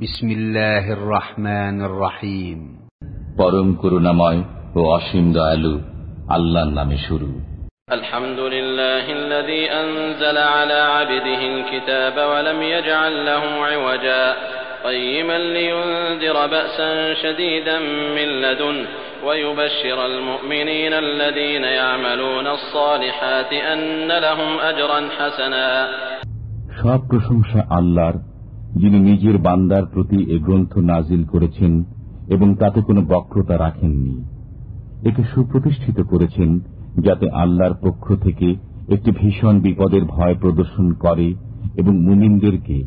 বিসমিল্লাহির রহমানির রহিম। পরম করুণাময় ও অসীম দয়ালু আল্লাহর নামে শুরু। আলহামদুলিল্লাহিল্লাযী আনজালা আলা আবদিহিল কিতাবা ওয়া লাম ইয়াজআল লাহু ইওয়াজা কাইয়িমান লিয়ুনযিরা বা'সান শাদীদান মিন লাদুনহু ওয়া ইউবাশশিরাল মুমিনিনা আল্লাযীনা ইয়া'মালুনাস সালিহাতি আন্না লাহুম আজরান হাসানা। সব প্রশংসা আল্লাহর, যিনি নিজের বান্দার প্রতি এ গ্রন্থ নাজিল করেছেন এবং তাতে কোনো বক্রতা রাখেননি। একে সুপ্রতিষ্ঠিত করেছেন যাতে আল্লাহর পক্ষ থেকে একটি ভীষণ বিপদের ভয় প্রদর্শন করে এবং মুমিনদেরকে,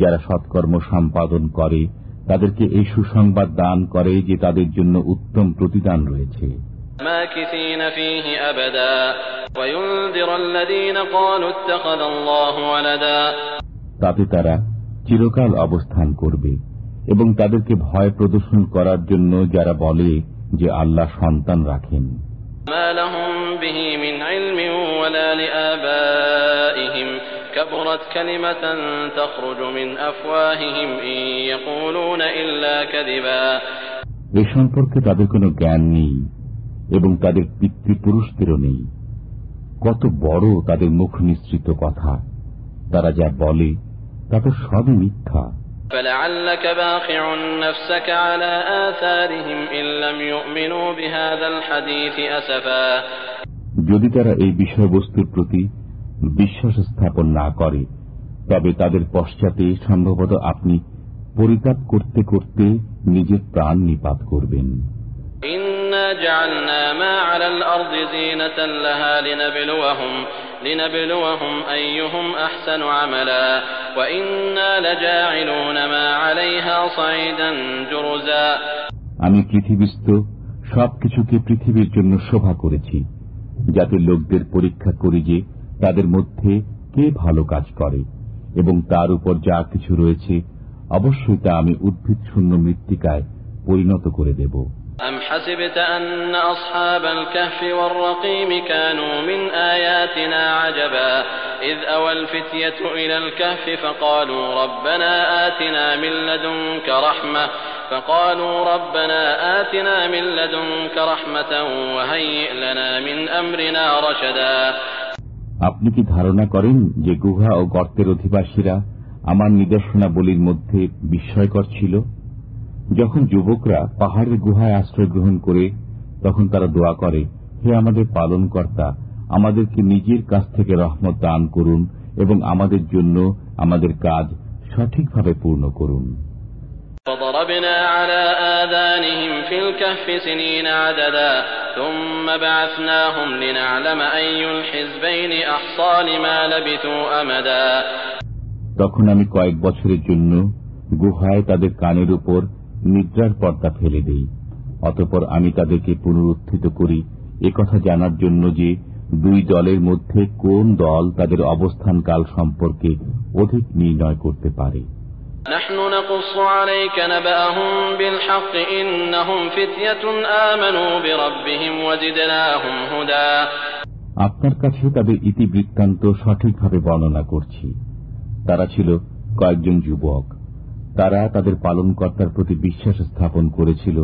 যারা সৎকর্ম সম্পাদন করে, তাদেরকে এই সুসংবাদ দান করে যে তাদের জন্য উত্তম প্রতিদান রয়েছে। তাতে তারা চিরকাল অবস্থান করবে এবং তাদেরকে ভয় প্রদর্শন করার জন্য যারা বলে যে আল্লাহ সন্তান রাখেন। এ সম্পর্কে তাদের কোনো জ্ঞান নেই এবং তাদের পিতৃপুরুষদেরও নেই। কত বড় তাদের মুখ নিঃসৃত কথা! তারা যা বলে তা তো সবই মিথ্যা। যদি তারা এই বিষয়বস্তুর প্রতি বিশ্বাস স্থাপন না করে, তবে তাদের পশ্চাতে সম্ভবত আপনি পরিতাপ করতে করতে নিজের প্রাণ নিপাত করবেন। ইন্না জাআলনা মা আলাল আরদি যিনাতাল লাহা লিনাবলুয়াহুম আইয়ুহুম আহসানু আমালা ওয়া ইন্না লাজাঈলুনা মা আলাইহা সাঈদান জুরুজা। আমি পৃথিবীস্থ সবকিছুকে পৃথিবীর জন্য শোভা করেছি, যাতে লোকদের পরীক্ষা করি যে তাদের মধ্যে কে ভালো কাজ করে, এবং তার উপর যা কিছু রয়েছে অবশ্যই তা আমি উদ্ভিদ শূন্য মৃত্তিকায় পরিণত করে দেব। أم حسبت أن أصحاب الكهف والرقيم كانوا من آياتنا عجبا إذ أوى الفتية إلى الكهف فقالوا ربنا آتنا من لدنك رحمة وهيئ لنا من أمرنا رشدا। আপনি কি ধারণা করেন যে গুহা ও গর্তের অধিবাসীরা আমার নিদর্শনাবলীর মধ্যে বিস্ময়কর ছিল? যখন যুবকরা পাহাড়ের গুহায় আশ্রয় গ্রহণ করে, তখন তারা দোয়া করে, হে আমাদের পালনকর্তা, আমাদেরকে নিজের কাছ থেকে রহমত দান করুন এবং আমাদের জন্য আমাদের কাজ সঠিকভাবে পূর্ণ করুন। فضربنا على آذانهم في الكهف سنين عددا ثم بعثناهم لنعلم أي الحزبين أحصى لما لبثوا أمدا। তখন আমি কয়েক বছরের জন্য গুহায় তাদের কানের উপর নিদ্রার পর্দা ফেলে দেই। অতঃপর আমি তাদেরকে পুনরুত্থিত করি একথা জানার জন্য যে দুই দলের মধ্যে কোন দল তাদের অবস্থানকাল সম্পর্কে অধিক নির্ণয় করতে পারে। نحن نقص عليك نبأهم بالحق إنهم فتية آمنوا بربهم وزدناهم هدى। আপনার কাছে তাদের ইতিবৃত্তান্ত সঠিকভাবে বর্ণনা করছি। তারা ছিল কয়েকজন যুবক, তারা তাদের পালনকর্তার প্রতি বিশ্বাস স্থাপন করেছিল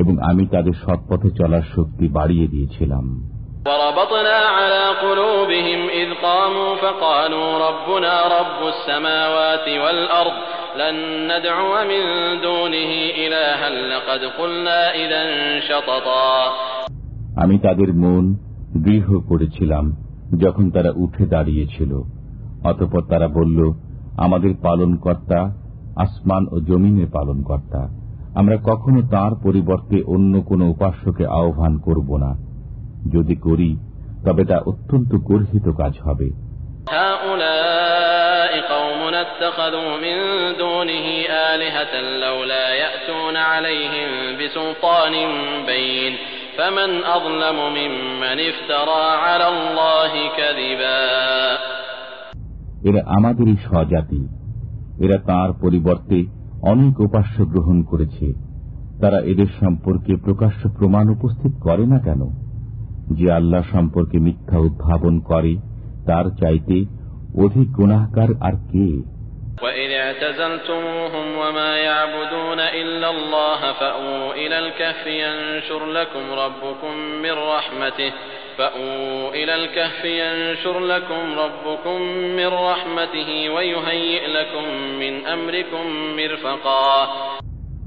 এবং আমি তাদের সৎপথে চলার শক্তি বাড়িয়ে দিয়েছিলাম। وربطنا على قلوبهم إذ قاموا فقالوا ربنا رب السماوات والأرض لن ندعو من دونه إلها لقد قلنا إذا شططا। আমি তাদের মন দৃঢ় করেছিলাম যখন তারা উঠে দাঁড়িয়েছিল। অতঃপর তারা বলল, আমাদের পালনকর্তা আসমান ও জমিনের পালনকর্তা, আমরা কখনো তার পরিবর্তে অন্য কোন উপাস্যকে আহ্বান করব না। যদি করি তবে তা অত্যন্ত গর্হিত কাজ হবে। এরা আমাদেরই স্বজাতি, এরা তাঁর পরিবর্তে অনেক উপাস্য গ্রহণ করেছে। তারা এদের সম্পর্কে প্রকাশ্য প্রমাণ উপস্থিত করে না কেন? যে আল্লাহ সম্পর্কে মিথ্যা উদ্ভাবন করে তার চাইতে অধিক গুনাহগার আর কে? وإذ اعتزلتموهم وما يعبدون إلا الله فأووا إلى الكهف ينشر لكم ربكم من رحمته ويهيئ لكم من أمركم مرفقا।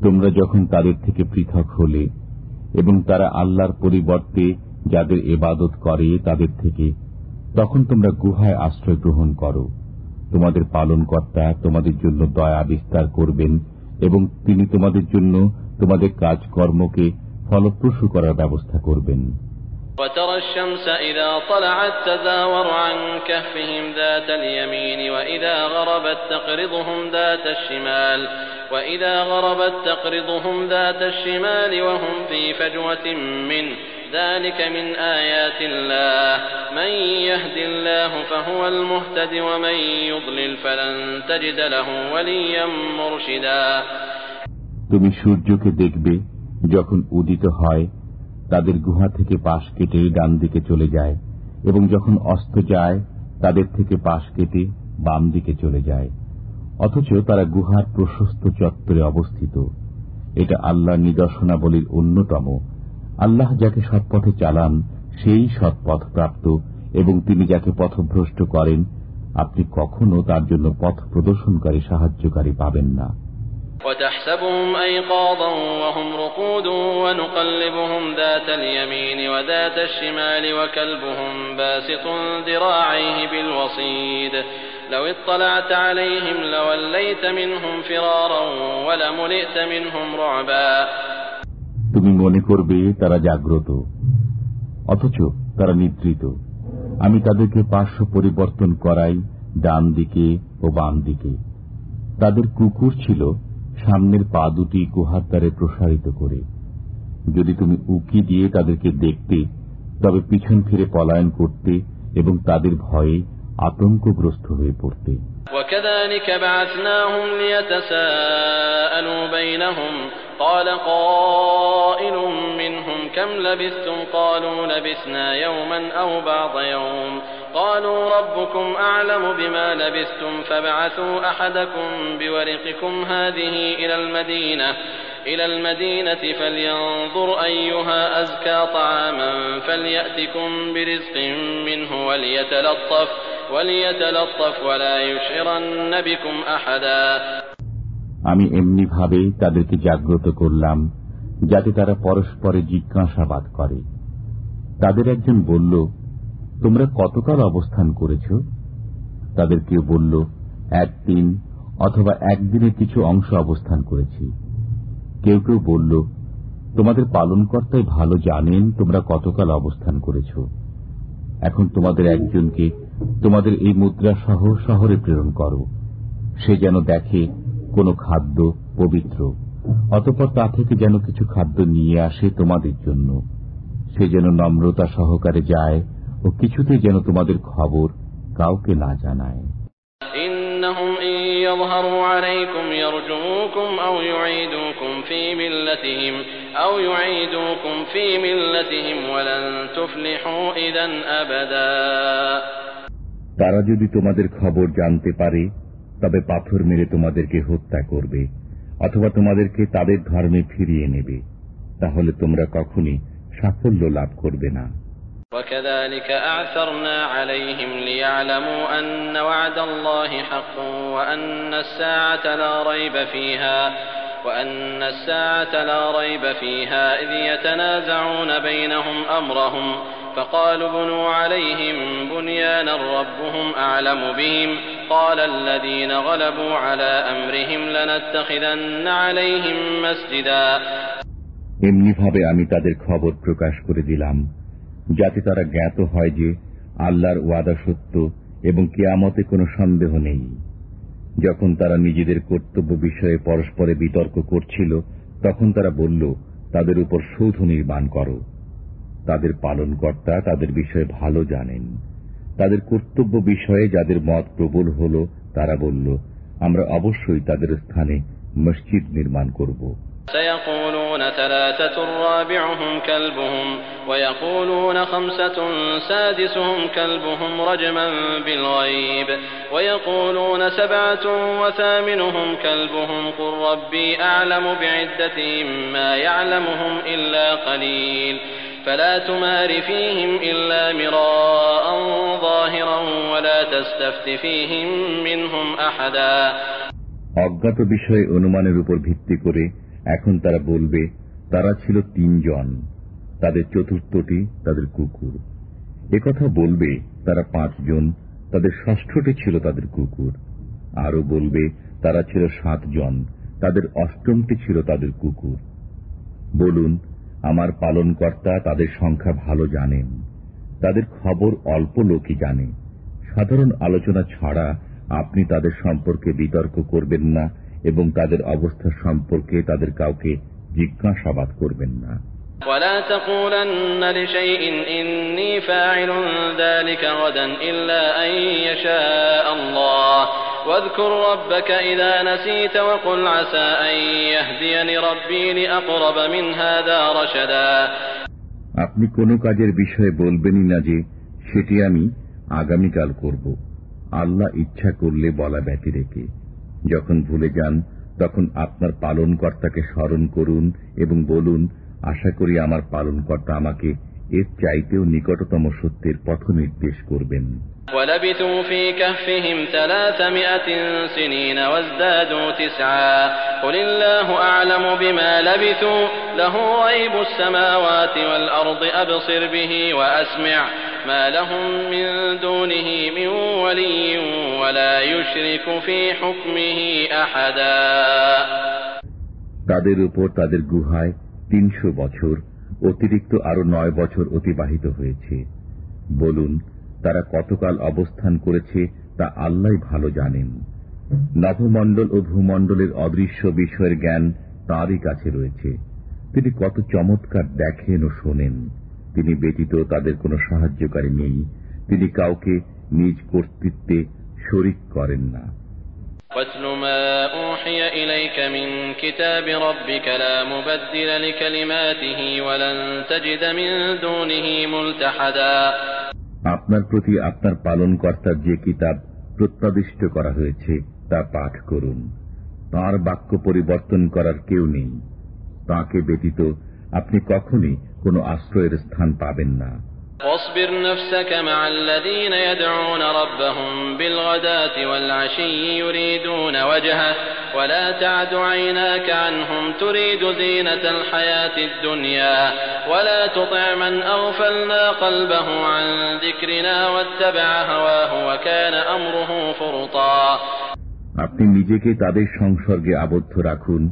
তোমরা যখন তাদের থেকে পৃথক হলে এবং তারা আল্লাহর পরিবর্তে যাদের ইবাদত করে তাদের থেকে, তখন তোমরা গুহায় আশ্রয় গ্রহণ করো। তোমাদের পালনকর্তা তোমাদের জন্য দয়া বিস্তার করবেন এবং তিনি তোমাদের জন্য তোমাদের কাজকর্মকে ফলপ্রসূ করার ব্যবস্থা করবেন। وترى الشمس إذا طلعت تزاور عن كهفهم ذات اليمين وإذا غربت تقرضهم ذات الشمال وهم في فجوة منه ذلك من آيات الله من يهد الله فهو المهتد ومن يضلل فلن تجد له وليا مرشدا। তুমি সূর্যকে দেখবে যখন উদিত হয়, তাদের গুহা থেকে পাশ কেটে ডান দিকে চলে যায়, এবং যখন অস্ত যায় তাদের থেকে পাশ কেটে বাম দিকে চলে যায়, অথচ তারা গুহার প্রশস্ত চত্বরে অবস্থিত। এটা আল্লাহর নিদর্শনাবলীর অন্যতম। আল্লাহ যাকে সৎপথে চালান সেই সৎপথ প্রাপ্ত, এবং তিনি যাকে পথভ্রষ্ট করেন আপনি কখনো তার জন্য পথ প্রদর্শনকারী সাহায্যকারী পাবেন না। وتحسبهم أيقاظا وهم رقود ونقلبهم ذات اليمين وذات الشمال وكلبهم باسط ذراعيه بالوصيد لو اطلعت عليهم لوليت منهم فرارا ولملئت منهم رعبا। তুমি মনে করবে তারা জাগ্রত, অথচ তারা নিদ্রিত। আমি তাদেরকে পার্শ্ব পরিবর্তন করাই ডান দিকে ও বাম দিকে। তাদের কুকুর ছিল সামনের পা দুটি গুহার দ্বারে প্রসারিত করে। যদি তুমি উকি দিয়ে তাদেরকে দেখতে, তবে পিছন ফিরে পলায়ন করতে এবং তাদের ভয়ে আতঙ্কগ্রস্ত হয়ে পড়তে। وكذلك بعثناهم ليتساءلوا بينهم قال قائل منهم كم لبثتم قالوا لبثنا يوما أو بعض يوم قالوا ربكم أعلم بما لبثتم فابعثوا أحدكم بورقكم هذه إلى المدينة فلينظر أيها أزكى طعاما فليأتكم برزق منه وليتلطف ولا يشعرن بكم أحدا। আমি এমনি ভাবে তাদেরকে জাগ্রত করলাম যাতে তারা পরস্পরে জিজ্ঞাসাবাদ করে। তাদের একজন বলল, তোমরা কতকাল অবস্থান করেছ? তাদের কেউ বলল, একদিন অথবা একদিনের কিছু অংশ অবস্থান করেছি। কেউ কেউ বলল, তোমাদের পালনকর্তাই ভালো জানেন তোমরা কতকাল অবস্থান করেছ। এখন তোমাদের একজনকে তোমাদের এই মুদ্রা সহ শহরে প্রেরণ করো, সে যেন দেখে কোন খাদ্য পবিত্র, অতঃপর তা থেকে যেন কিছু খাদ্য নিয়ে আসে তোমাদের জন্য। সে যেন নম্রতা সহকারে যায় ও কিছুতে যেন তোমাদের খবর কাউকে না জানায়। إنهم إن يظهروا عليكم يرجموكم أو يعيدوكم في ملتهم ولن تفلحوا إذا أبدا। তারা যদি তোমাদের খবর জানতে পারে তবে পাথর মেরে তোমাদেরকে হত্যা করবে অথবা তোমাদেরকে তাদের ধর্মে ফিরিয়ে নেবে, তাহলে তোমরা কখনই সাফল্য লাভ করবে না। وكذلك أعثرنا عليهم ليعلموا أن وعد الله حق وأن الساعة لا ريب فيها إذ يتنازعون بينهم أمرهم فقالوا ابنوا عليهم بنيانا ربهم أعلم بهم قال الذين غلبوا على أمرهم لنتخذن عليهم مسجدا। এমনি ভাবে আমি তাদের খবর প্রকাশ করে দিলাম যাতে তারা জ্ঞাত হয় যে আল্লাহর ওয়াদা সত্য এবং কিয়ামতে কোনো সন্দেহ নেই। যখন তারা নিজেদের কর্তব্য বিষয়ে পরস্পরে বিতর্ক করছিল, তখন তারা বলল, তাদের উপর সৌধ নির্মাণ করো। তাদের পালনকর্তা তাদের বিষয়ে ভালো জানেন। তাদের কর্তব্য বিষয়ে যাদের মত প্রবল হল, তারা বলল, আমরা অবশ্যই তাদের স্থানে মসজিদ নির্মাণ করব। سيقولون ويقولون 3 رابعهم كلبهم ويقولون 5 سادسهم كلبهم رجما بالغيب ويقولون 7 وثامنهم كلبهم قل ربي أعلم بعدتهم ما يعلمهم إلا قليل فلا تمار فيهم إلا مراء ظاهرا ولا تستفت فيهم منهم أحدا। অজ্ঞাত বিষয়ে অনুমানের উপর ভিত্তি করে এখন তারা বলবে তারা ছিল 3 জন, তাদের চতুর্থটি তাদের কুকুর। একথা বলবে তারা 5 জন, তাদের ষষ্ঠটি ছিল তাদের কুকুর। আরো বলবে তারা ছিল 7 জন, তাদের অষ্টমটি ছিল তাদের কুকুর। বলুন, আমার পালনকর্তা তাদের সংখ্যা ভালো জানেন, তাদের খবর অল্প লোকই জানে। সাধারণ আলোচনা ছাড়া আপনি তাদের সম্পর্কে বিতর্ক করবেন না এবং তাদের অবস্থা সম্পর্কে তাদের কাউকে জিজ্ঞাসাবাদ করবেন না। ولا تقولن لشيء إني فاعل ذلك غدا إلا أن يشاء الله واذكر ربك إذا نسيت وقل عسى أن يهديني ربي لأقرب من هذا رشدا। আপনি কোনো কাজের বিষয়ে বলবেনই না যে সেটি আমি আগামীকাল করব, আল্লাহ ইচ্ছা করলে বলা ব্যতি রেখে। যখন ভুলে যান তখন আপনার পালনকর্তাকে স্মরণ করুন এবং বলুন, আশা করি আমার পালনকর্তা আমাকে এর চাইতেও নিকটতম সত্যের পথ নির্দেশ করবেন। وَلَبِثُوا فِي كَهْفِهِمْ 300 سِنِينَ وَازْدَادُوا 9 قُلِ اللَّهُ أَعْلَمُ بِمَا لَبِثُوا لَهُ غَيْبُ السَّمَاوَاتِ وَالْأَرْضِ أَبْصِرْ بِهِ وَأَسْمِعْ مَا لَهُم مِّن دُونِهِ مِن وَلِيٍّ وَلَا يُشْرِكُ فِي حُكْمِهِ أَحَدًا। তাদের উপর তাদের গুহায় 300 বছর অতিরিক্ত আরো 9 বছর অতিবাহিত হয়েছে। বলুন, তারা কতকাল অবস্থান করেছে তা আল্লাহই ভালো জানেন। নভমণ্ডল ও ভূমণ্ডলের অদৃশ্য বিষয়ের জ্ঞান তাঁরই কাছে রয়েছে। তিনি কত চমৎকার দেখেন ও শোনেন। তিনি ব্যতীত তাদের কোনো সাহায্যকারী নেই। তিনি কাউকে নিজ কর্তৃত্বে শরীক করেন না। وَاتْلُ مَا أُوحِيَ إِلَيْكَ مِنْ كِتَابِ رَبِّكَ لَا مُبَدِّلَ لِكَلِمَاتِهِ وَلَنْ تَجِدَ مِنْ دُونِهِ مُلْتَحَدًا। আপনার প্রতি আপনার পালনকর্তার যে কিতাব প্রত্যাদিষ্ট করা হয়েছে তা পাঠ করুন। তাঁর বাক্য পরিবর্তন করার কেউ নেই। তাঁকে ব্যতীত আপনি কখনই কোনো আশ্রয়ের স্থান পাবেন না। واصبر نفسك مع الذين يدعون ربهم بالغداة والعشي يريدون وجهه ولا تعد عيناك عنهم تريد زينة الحياة الدنيا ولا تطع من أغفلنا قلبه عن ذكرنا واتبع هواه وكان أمره فرطا। আপনি নিজেকে তাদের সংসর্গে আবদ্ধ রাখুন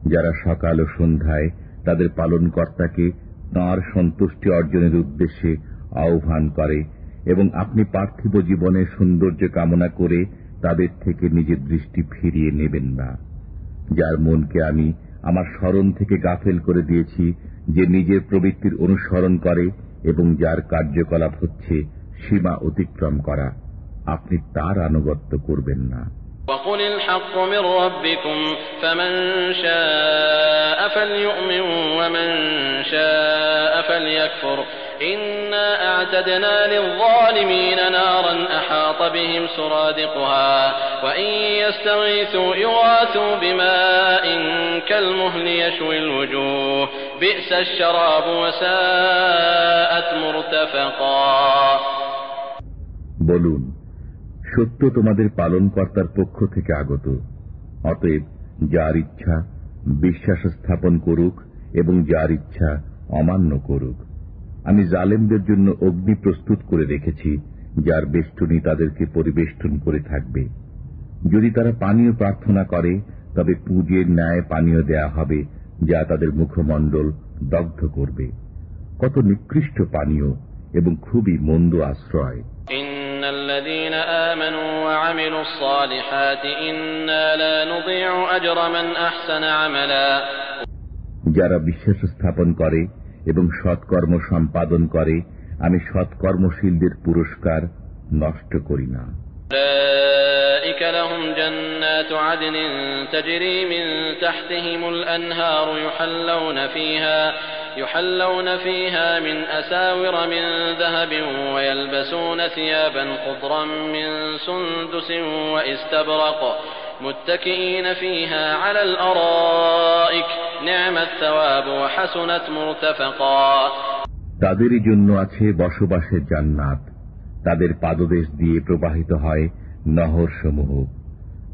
যারা সকাল ও সন্ধ্যায় তাদের পালনকর্তাকে তাঁর সন্তুষ্টি অর্জনের উদ্দেশ্যে আহ্বান করে এবং আপনি পার্থিব জীবনের সৌন্দর্য কামনা করে তাদের থেকে নিজের দৃষ্টি ফিরিয়ে নেবেন না। যার মনকে আমি আমার স্মরণ থেকে গাফেল করে দিয়েছি, যে নিজের প্রবৃত্তির অনুসরণ করে এবং যার কার্যকলাপ হচ্ছে সীমা অতিক্রম করা, আপনি তার আনুগত্য করবেন না। وَقُلِ الْحَقُّ مِنْ رَبِّكُمْ فَمَنْ شَاءَ فَلْيُؤْمِنْ وَمَنْ شَاءَ فَلْيَكْفُرْ إِنَّا أَعْتَدْنَا لِلظَّالِمِينَ نَارًا أَحَاطَ بِهِمْ سُرَادِقُهَا وَإِنْ يَسْتَغِيثُوا يُغَاثُوا بِمَاءٍ كَالْمُهْلِ يَشْوِي الْوُجُوهَ بِئْسَ الشَّرَابُ وَسَاءَتْ مُرْتَفَقًا। বলুন, সত্য তোমাদের পালনকর্তার পক্ষ থেকে আগত। অতএব যার ইচ্ছা বিশ্বাস স্থাপন করুক এবং যার ইচ্ছা অমান্য করুক। আমি জালেমদের জন্য অগ্নি প্রস্তুত করে রেখেছি, যার বেষ্টনী তাদেরকে পরিবেষ্টন করে থাকবে। যদি তারা পানীয় প্রার্থনা করে তবে পুঁজের ন্যায় পানীয় দেয়া হবে, যা তাদের মুখমণ্ডল দগ্ধ করবে। কত নিকৃষ্ট পানীয় এবং খুবই মন্দ আশ্রয়। الذين آمنوا وعملوا الصالحات إنا لا نضيع أجر من أحسن عملا। যারা বিশ্বাস স্থাপন করে এবং সৎকর্ম সম্পাদন করে, আমি সৎকর্মশীলদের পুরস্কার নষ্ট করি না। أولئك لهم جنات جنات عدن تجري من تحتهم الأنهار يحلون فيها من أساور من ذهب ويلبسون ثيابا خضرا من سندس واستبرق متكئين فيها على الأرائك نعم الثواب وحسنت مرتفقا তাদেরই জন্য আছে বসবাসের জান্নাত, তাদের পাদদেশ দিয়ে প্রবাহিত হয় নহর সমূহ,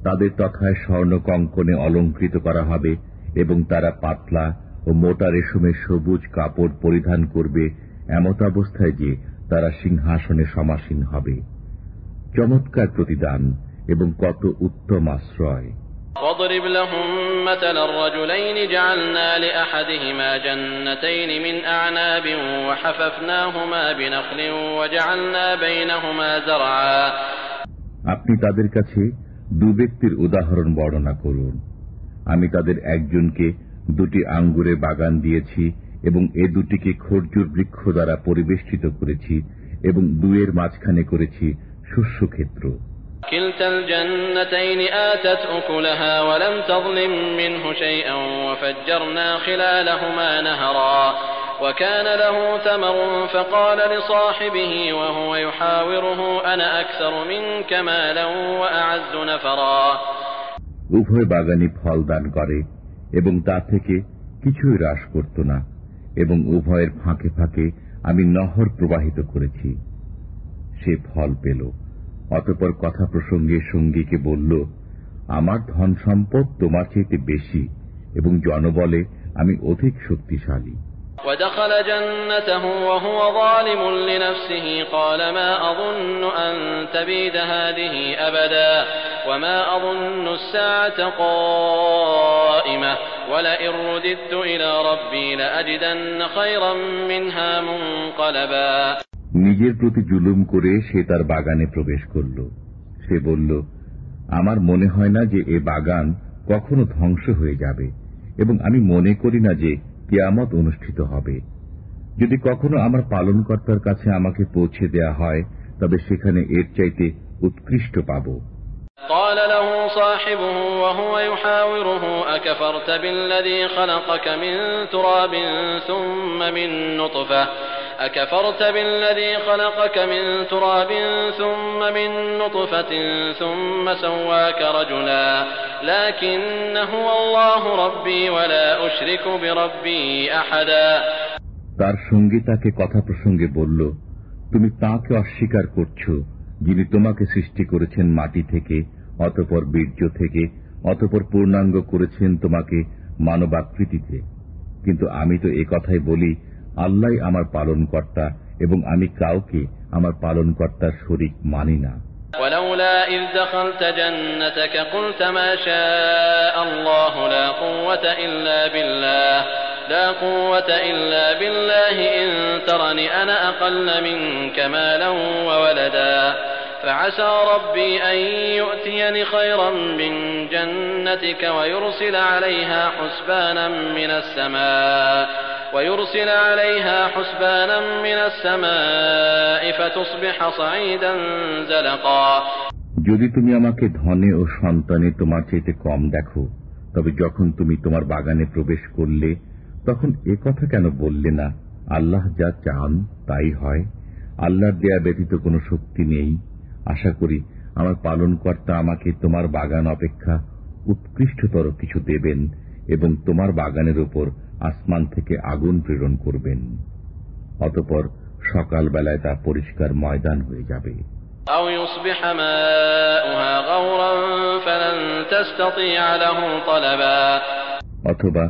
তাদের তথায় স্বর্ণ কঙ্কনে অলঙ্কৃত করা হবে এবং তারা পাতলা ও মোটা রেশমের সবুজ কাপড় পরিধান করবে এমত অবস্থায় যে তারা সিংহাসনে সমাসীন হবে। চমৎকার প্রতিদান এবং কত উত্তম আশ্রয়। واضرب لهم مثل الرجلين جعلنا لأحدهما جنتين من أعناب وحففناهما بنخل وجعلنا بينهما زرعا। আপনি তাদের কাছে দু ব্যক্তির উদাহরণ বর্ণনা করুন। আমি তাদের একজনকে দুটি আঙ্গুরের বাগান দিয়েছি এবং এ দুটিকে খরজুর বৃক্ষ দ্বারা পরিবেষ্টিত করেছি এবং দুয়ের মাঝখানে করেছি শস্যক্ষেত্র। كلتا الجنتين آتت أكلها ولم تظلم منه شيئا وفجرنا خلالهما نهرا وكان له ثمر فقال لصاحبه وهو يحاوره أنا أكثر منك مالا وأعز نفرا। উভয় বাগানই ফল দান করে এবং তা থেকে কিছুই হ্রাস করত না এবং উভয়ের ফাঁকে ফাঁকে আমি নহর প্রবাহিত করেছি, সে ফল পেল। অতঃপর কথা প্রসঙ্গে সঙ্গীকে বলল, আমার ধন সম্পদ তোমার চাইতে বেশি এবং জনবলে আমি অধিক শক্তিশালী। ودخل جنته وهو ظالم لنفسه قال ما أظن أن تبيد هذه أبدا وما أظن الساعة قائمة ولئن رددت إلى ربي لأجدن خيرا منها منقلبا। নিজের প্রতি জুলুম করে সে তার বাগানে প্রবেশ করল। সে বলল, আমার মনে হয় না যে এ বাগান কখনো ধ্বংস হয়ে যাবে এবং আমি মনে করি না যে কিয়ামত অনুষ্ঠিত হবে। যদি কখনো আমার পালনকর্তার কাছে আমাকে পৌঁছে দেয়া হয় তবে সেখানে এর চাইতে উৎকৃষ্ট পাব। قال له صاحبه وهو يحاوره أكفرت بالذي خلقك من تراب ثم من نطفة أكفرت بالذي خلقك من تراب ثم من نطفة ثم سواك رجلا لكن هو الله ربي ولا أشرك بربي أحدا। তার সঙ্গে তাকে কথা প্রসঙ্গে বলল, তুমি তাঁকে অস্বীকার করছো যিনি তোমাকে সৃষ্টি করেছেন মাটি থেকে, অতঃপর বীর্য থেকে, অতঃপর পূর্ণাঙ্গ করেছেন তোমাকে মানবাকৃতিতে। কিন্তু আমি তো এ কথাই বলি, আল্লাহই আমার পালনকর্তা এবং আমি কাউকে আমার পালনকর্তার শরীক মানি না। ولولا إذ دخلت جنتك قلت ما شاء الله لا قوة إلا بالله إن ترني أنا أقل منك مالا وولدا فعسى ربي أن يؤتيني خيرا من جنتك ويرسل عليها حسبانا من السماء فتصبح صعيدا زلقا। যদি তুমি আমাকে ধনে ও সন্তানে তোমার চাইতে কম দেখো, তবে যখন তুমি তোমার বাগানে প্রবেশ করলে তখন এ কথা কেন বললে না, আল্লাহ যা চান তাই হয়, আল্লাহর দেয়া ব্যতীত কোনো শক্তি নেই। আশা করি আমার পালনকর্তা আমাকে তোমার বাগান অপেক্ষা উৎকৃষ্টতর কিছু দেবেন এবং তোমার বাগানের উপর আসমান থেকে আগুন প্রেরণ করবেন। অতঃপর সকালবেলায় তা পরিষ্কার ময়দান হয়ে যাবে। أو يصبح ماؤها غورا فلن تستطيع له طلبا। অথবা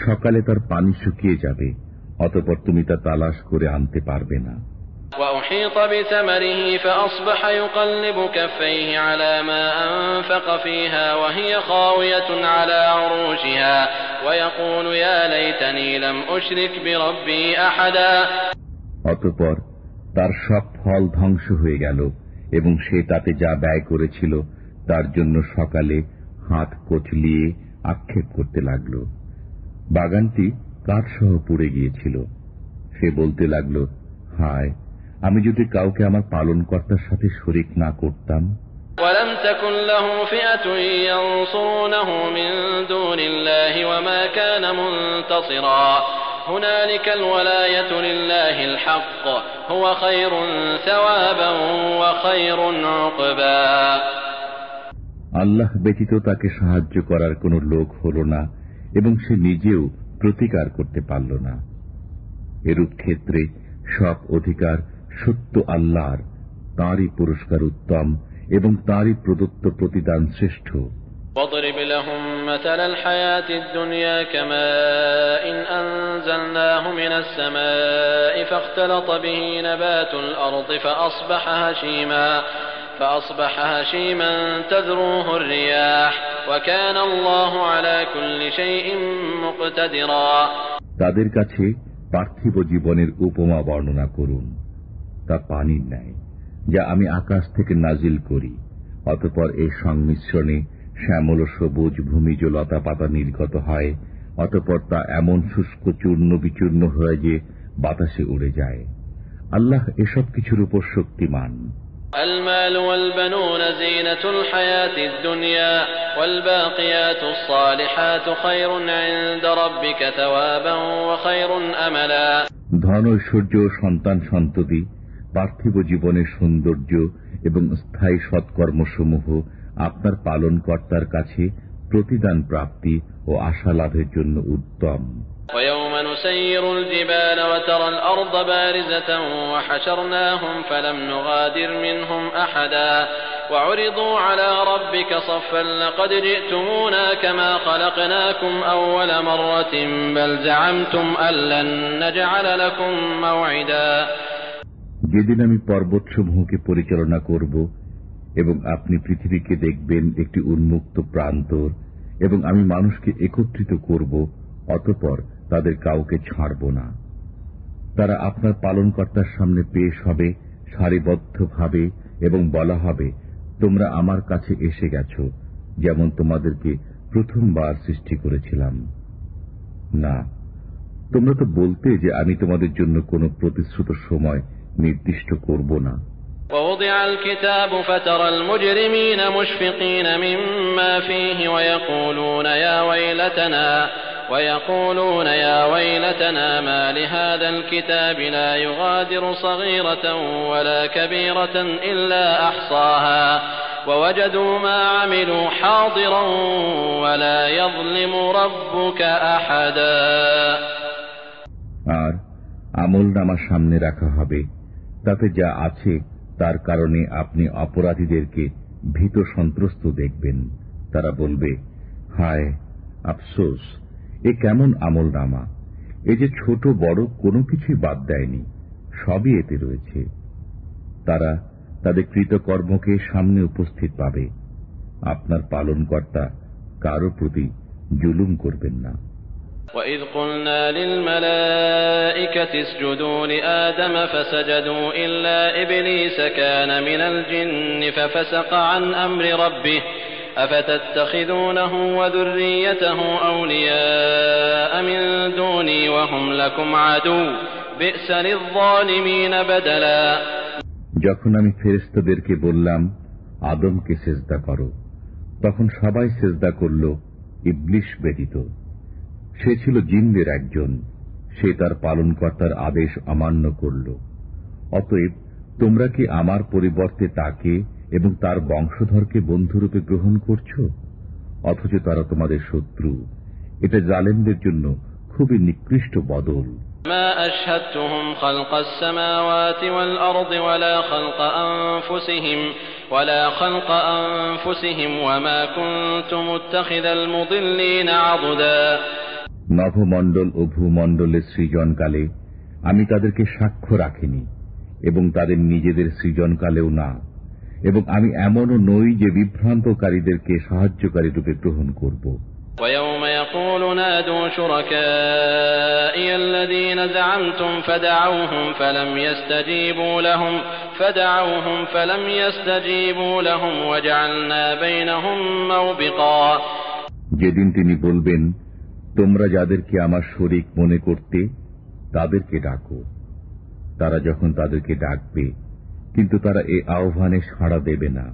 সকালে তার পানি শুকিয়ে যাবে, অতঃপর তুমি তা তালাশ করে আনতে পারবে না। وأحيط بثمره فأصبح يقلب كفيه على ما أنفق فيها وهي خاوية على عروشها ويقول يا ليتني لم أشرك بربي أحدا। অতঃপর তার সব ফল ধ্বংস হয়ে গেল এবং সে তাতে যা ব্যয় করেছিল তার জন্য সকালে হাত কচলিয়ে আক্ষেপ করতে লাগল। বাগানটি কাঠসহ পুড়ে গিয়েছিল। সে বলতে লাগল, হায়, আমি যদি কাউকে আমার পালনকর্তার সাথে শরীক না করতাম। ولم تكن له فئة ينصرونه من دون الله وما كان منتصرا هنالك الولاية لله الحق هو خير ثوابا وخير عقبا আল্লাহ ব্যতীত তাকে সাহায্য করার কোন লোক হল না এবং সে নিজেও প্রতিকার করতে পারল না। এরূপ ক্ষেত্রে সব অধিকার সত্য আল্লাহর, তাঁরই পুরস্কার উত্তম এবং তাঁরই প্রদত্ত প্রতিদান শ্রেষ্ঠ। واضرب لهم مثل الحياة الدنيا كماء أنزلناه من السماء فاختلط به نبات الأرض فأصبح هشيما تذروه الرياح وكان الله على كل شيء مقتدرا তাদের কাছে পার্থিব জীবনের উপমা বর্ণনা করুন। তা পানির ন্যায়, যা আমি আকাশ থেকে নাজিল করি, অতঃপর এই সংমিশ্রণে শ্যামল সবুজ ভূমিজ লতা পাতা নির্গত হয়, অতঃপর তা এমন শুষ্ক চূর্ণ বিচূর্ণ হয়ে যে বাতাসে উড়ে যায়। আল্লাহ এসব কিছুর উপর শক্তিমান। المال والبنون زينة الحياة الدنيا والباقيات الصالحات خير عند ربك ثوابا وخير أملا ধন ঐশ্বর্য সন্তান সন্ততি পার্থিব জীবনের সৌন্দর্য এবং স্থায়ী সৎকর্মসমূহ আপনার পালনকর্তার কাছে প্রতিদান প্রাপ্তি ও আশা লাভের জন্য উত্তম। ويوم نسير الجبال وترى الأرض بارزة وحشرناهم فلم نغادر منهم أحدا وعرضوا على ربك صفا لقد جئتمونا كما خلقناكم أول مرة بل زعمتم أن لن نجعل لكم موعدا যেদিন আমি পর্বতসমূহকে পরিচালনা করব এবং আপনি পৃথিবীকে দেখবেন একটি উন্মুক্ত প্রান্তর, এবং আমি মানুষকে একত্রিত করব, অতঃপর তাদের কাউকে ছাড়ব না। তারা আপনার পালনকর্তার সামনে পেশ হবে সারিবদ্ধভাবে এবং বলা হবে, তোমরা আমার কাছে এসে গেছ যেমন তোমাদেরকে প্রথমবার সৃষ্টি করেছিলাম। না, তোমরা তো বলতে যে আমি তোমাদের জন্য কোনো প্রতিশ্রুত সময় নির্দিষ্ট করব না। ووضع الكتاب فترى المجرمين مشفقين مما فيه ويقولون يا ويلتنا ما لهذا الكتاب لا يغادر صغيرة ولا كبيرة إلا أحصاها ووجدوا ما عملوا حاضرا ولا يظلم ربك أحدا আর আমলনামা সামনে রাখা হবে, তাতে যা আছে তার কারণে আপনি অপরাধীদেরকে ভীত সন্ত্রস্ত দেখবেন। তারা বলবে, হায় আফসোস, এ কেমন আমলনামা! এ যে ছোট বড় কোনো কিছুই বাদ দেয়নি, সবই এতে রয়েছে। তারা তাদের কৃতকর্মকে সামনে উপস্থিত পাবে। আপনার পালনকর্তা কারো প্রতি জুলুম করবেন না। وَإِذْ قُلْنَا لِلْمَلَائِكَةِ اسْجُدُوا لِآدَمَ فَسَجَدُوا إِلَّا إِبْلِيسَ كَانَ مِنَ الْجِنِّ فَفَسَقَ عَنْ أَمْرِ رَبِّهِ أَفَتَتَّخِذُونَهُ وَذُرِّيَّتَهُ أَوْلِيَاءَ مِنْ دُونِي وَهُمْ لَكُمْ عَدُوٌّ بِئْسَ لِلظَّالِمِينَ بَدَلًا যখন আমি ফেরেশতাদেরকে বললাম আদমকে সিজদা করো, তখন সবাই সিজদা করল ইবলিস ব্যতীত। সে ছিল জিনদের একজন, সে তার পালনকর্তার আদেশ অমান্য করল। অতএব তোমরা কি আমার পরিবর্তে তাকে এবং তার বংশধরকে বন্ধুরূপে গ্রহণ করছ? অথচ তারা তোমাদের শত্রু। এটা জালেমদের জন্য খুবই নিকৃষ্ট বদল। ما أشهدتهم خلق السماوات والأرض ولا خلق أنفسهم وما كنت متخذ المضلين عضدا নভমণ্ডল ও ভূমণ্ডলের সৃজনকালে আমি তাদেরকে সাক্ষ্য রাখিনি এবং তাদের নিজেদের সৃজনকালেও না, এবং আমি এমনও নই যে বিভ্রান্তকারীদেরকে সাহায্যকারী রূপে গ্রহণ করব। ويوم يقول نادوا شركائي الذين زعمتم فدعوهم فلم يستجيبوا لهم وجعلنا بينهم موبقا যেদিন তিনি বলবেন, তোমরা যাদেরকে আমার শরীক মনে করতে তাদেরকে ডাকো। তারা যখন তাদেরকে ডাকবে কিন্তু তারা এ আহ্বানে সাড়া দেবে না,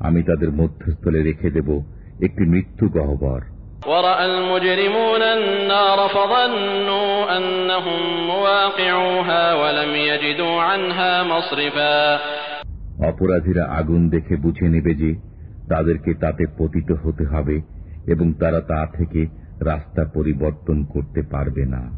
আমি তাদের মধ্যস্থলে রেখে দেব একটি মৃত্যু গহ্বর। ورأى المجرمون النار فظنوا أنهم مواقعوها ولم يجدوا عنها مصرفا অপরাধীরা আগুন দেখে বুঝে নেবে যে তাদেরকে তাতে পতিত হতে হবে এবং তারা তা থেকে রাস্তা পরিবর্তন করতে পারবে না।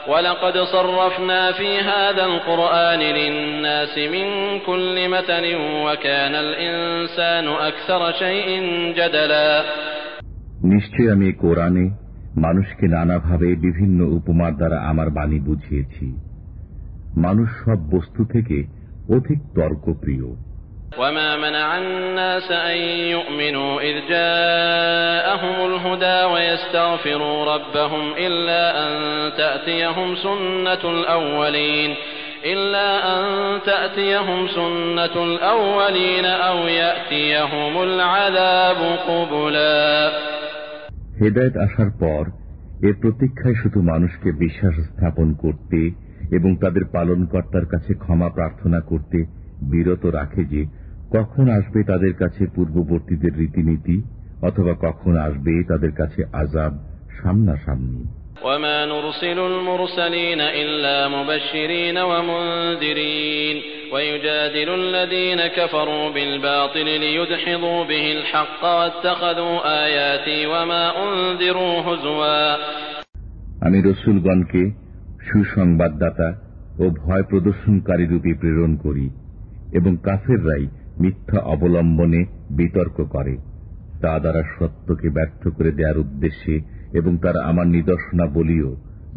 وَلَقَدْ صَرَّفْنَا فِي هَذَا الْقُرْآنِ لِلنَّاسِ مِنْ كُلِّ مَثَلٍ وَكَانَ الْإِنسَانُ أَكْثَرَ شَيْءٍ جَدَلًا নিশ্চয় আমি কোরআনে মানুষকে নানাভাবে বিভিন্ন উপমার দ্বারা আমার বাণী বুঝিয়েছি। মানুষ সব বস্তু থেকে অধিক তর্কপ্রিয়। وَمَا مَنَعَ النَّاسَ أَن يُؤْمِنُوا إِذْ جَاءَهُمُ الْهُدَى وَيَسْتَغْفِرُوا رَبَّهُمْ إِلَّا أَن تَأْتِيَهُمْ سُنَّةُ الْأَوَّلِينَ أَوْ يَأْتِيَهُمُ الْعَذَابُ قُبُلًا হেদায়েত আসার পর এর প্রতীক্ষায় শুধু মানুষকে বিশ্বাস স্থাপন করতে এবং তাদের পালনকর্তার কাছে ক্ষমা প্রার্থনা করতে বিরত রাখে যে কখন আসবে তাদের কাছে পূর্ববর্তীদের রীতিনীতি অথবা কখন আসবে তাদের কাছে আযাব সামনাসামনি। وَمَا نُرْسِلُ الْمُرْسَلِينَ إِلَّا مُبَشِّرِينَ وَمُنذِرِينَ وَيُجَادِلُ الَّذِينَ كَفَرُوا بِالْبَاطِلِ لِيُدْحِضُوا بِهِ الْحَقَّ وَاتَّخَذُوا آيَاتِي وَمَا أُنذِرُوا هُزُوًا আমি রাসূলগণকে সুসংবাদদাতা ও ভয় প্রদর্শনকারী রূপে প্রেরণ করি এবং কাফেররাই মিথ্যা অবলম্বনে বিতর্ক করে তা দ্বারা সত্যকে ব্যর্থ করে দেওয়ার উদ্দেশ্যে এবং তারা আমার নিদর্শনাবলীও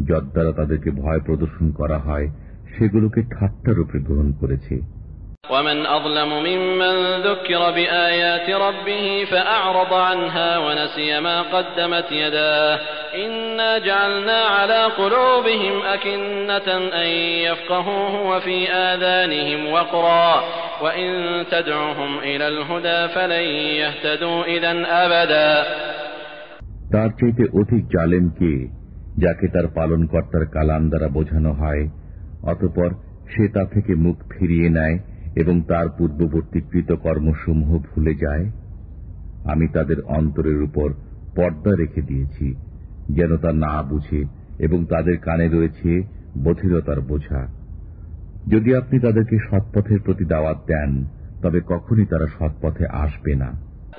যদ্বারা তাদেরকে ভয় প্রদর্শন করা হয় সেগুলোকে ঠাট্টারূপে গ্রহণ করেছে। وَمَنْ أَظْلَمُ مِمَّنْ ذُكِّرَ بِآيَاتِ رَبِّهِ فَأَعْرَضَ عَنْهَا وَنَسِيَ مَا قَدَّمَتْ يَدَاهُ إِنَّا جَعَلْنَا عَلَى قُلُوبِهِمْ أَكِنَّةً أَن يَفْقَهُوهُ وَفِي آذَانِهِمْ وَقْرًا وَإِن تَدْعُهُمْ إِلَى الْهُدَى فَلَن يَهْتَدُوا إِذًا أَبَدًا তার চাইতে অধিক জালেম কে, যাকে তার পালনকর্তার কালাম দ্বারা বোঝানো হয় অতঃপর সে তা থেকে মুখ ফিরিয়ে নেয় এবং তার পূর্ববর্তী কৃতকর্মসমূহ ভুলে যায়। আমি তাদের অন্তরের উপর পর্দা রেখে দিয়েছি যেন তা না বুঝে এবং তাদের কানে রয়েছে বধিরতার বোঝা। যদি আপনি তাদেরকে সৎপথের প্রতি দাওয়াত দেন তবে কখনই তারা সৎপথে আসবে না।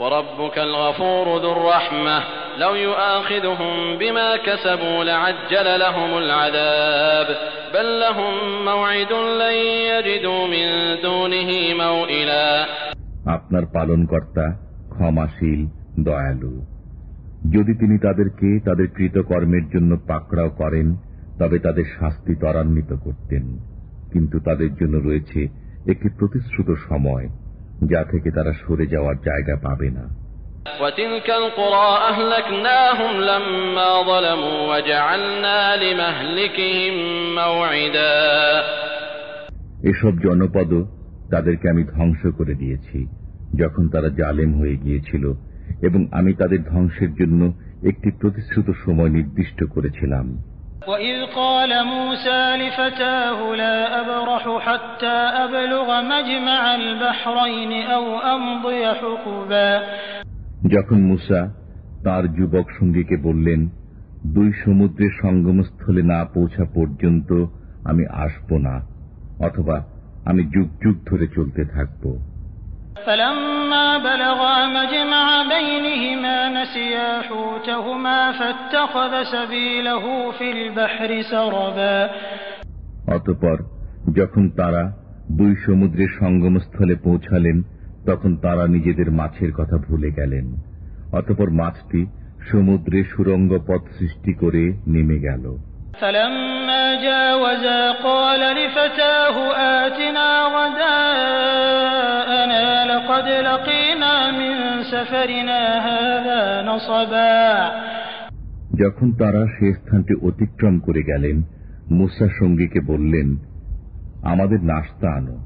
وَرَبُّكَ الْغَفُورُ ذُو الرَّحْمَةِ لَوْ يُؤَاخِذُهُم بِمَا كَسَبُوا لَعَجَّلَ لَهُمُ الْعَذَابَ بَل لَّهُم مَّوْعِدٌ لَّن يَجِدُوا مِن دُونِهِ مَوْئِلًا আপনার পালনকর্তা ক্ষমাশীল দয়ালু। যদি তিনি তাদেরকে তাদের কৃতকর্মের জন্য পাকড়াও করেন তবে তাদের শাস্তি ত্বরান্বিত করতেন, কিন্তু তাদের জন্য রয়েছে একটি প্রতিশ্রুত সময় যা থেকে তারা সরে যাওয়ার জায়গা পাবে না। وَتِلْكَ الْقُرَىٰ أَهْلَكْنَاهُمْ لَمَّا ظَلَمُوا وَجَعَلْنَا لِمَهْلِكِهِم مَّوْعِدًا এসব জনপদ তাদেরকে আমি ধ্বংস করে দিয়েছি যখন তারা জালেম হয়ে গিয়েছিল এবং আমি তাদের ধ্বংসের জন্য একটি প্রতিশ্রুত সময় নির্দিষ্ট করেছিলাম। وَإِذْ قَالَ مُوسَى لِفَتَاهُ لَا أَبْرَحُ حَتَّى أَبْلُغَ مَجْمَعَ الْبَحْرَيْنِ أَوْ أَمْضِيَ حُقُبًا যখন মুসা তার যুবক সঙ্গীকে বললেন, দুই সমুদ্রের সঙ্গমস্থলে না পৌঁছা পর্যন্ত আমি আসব না, অথবা আমি যুগ যুগ ধরে চলতে থাকব। فَلَمَّا بَلَغَا مَجْمَعَ بَيْنِهِمَا نَسِيَا حُوتَهُمَا فَاتَّخَذَ سَبِيلَهُ فِي الْبَحْرِ سَرَبًا অতঃপর যখন তারা দুই সমুদ্রের সঙ্গমস্থলে পৌঁছালেন তখন তারা নিজেদের মাছের কথা ভুলে গেলেন। অতঃপর মাছটি সমুদ্রে সুরঙ্গ পথ সৃষ্টি করে নেমে গেল। فَلَمَّا جَاوَزَا قَالَ لِفَتَاهُ آتِنَا غَدَاءَنَا لَقَدْ لَقِينَا مِنْ سَفَرِنَا هَذَا نَصَبًا যখন তারা সে স্থানটি অতিক্রম করে গেলেন, মুসা সঙ্গীকে বললেন, আমাদের নাশতা আনো,